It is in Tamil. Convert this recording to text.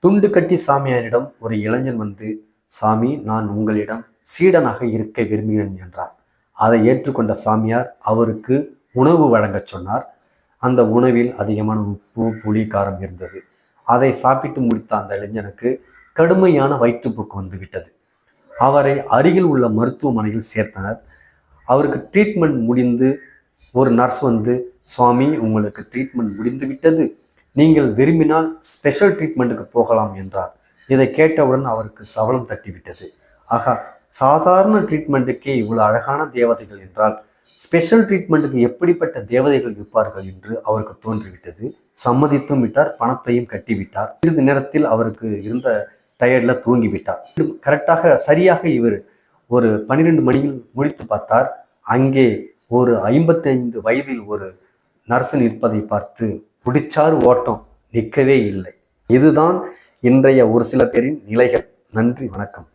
துண்டு கட்டி சாமியாரிடம் ஒரு இளைஞன் வந்து, சாமி, நான் உங்களிடம் சீடனாக இருக்க விரும்புகிறேன் என்றார். அதை ஏற்றுக்கொண்ட சாமியார் அவருக்கு உணவு வழங்கச் சொன்னார். அந்த உணவில் அதிகமான உப்பு, புளி, காரம் இருந்தது. அதை சாப்பிட்டு முடித்த அந்த இளைஞனுக்கு கடுமையான வயிற்றுப்போக்கு வந்துவிட்டது. அவரை அருகில் உள்ள மருத்துவமனையில் சேர்த்தனர். அவருக்கு ட்ரீட்மெண்ட் முடிந்து ஒரு நர்ஸ் வந்து, சுவாமி, உங்களுக்கு ட்ரீட்மெண்ட் முடிந்து விட்டது, நீங்கள் விரும்பினால் ஸ்பெஷல் ட்ரீட்மெண்ட்டுக்கு போகலாம் என்றார். இதை கேட்டவுடன் அவருக்கு சவலம் தட்டிவிட்டது. ஆகா, சாதாரண ட்ரீட்மெண்ட்டுக்கே இவ்வளவு அழகான தேவதைகள் என்றால் ஸ்பெஷல் ட்ரீட்மெண்ட்டுக்கு எப்படிப்பட்ட தேவதைகள் இருப்பார்கள் என்று அவருக்கு தோன்றிவிட்டது. சம்மதித்தும் விட்டார், பணத்தையும் கட்டிவிட்டார். சிறிது நேரத்தில் அவருக்கு இருந்த டயர்டில் தூங்கிவிட்டார். கரெக்டாக சரியாக இவர் ஒரு 12 மணியில் முடித்து பார்த்தார். அங்கே ஒரு 55 வயதில் ஒரு நர்ஸ் நிற்பதை பார்த்து பிடிச்சார் ஓட்டம், நிற்கவே இல்லை. இதுதான் இன்றைய ஒரு சில பேரின் நிலைகள். நன்றி, வணக்கம்.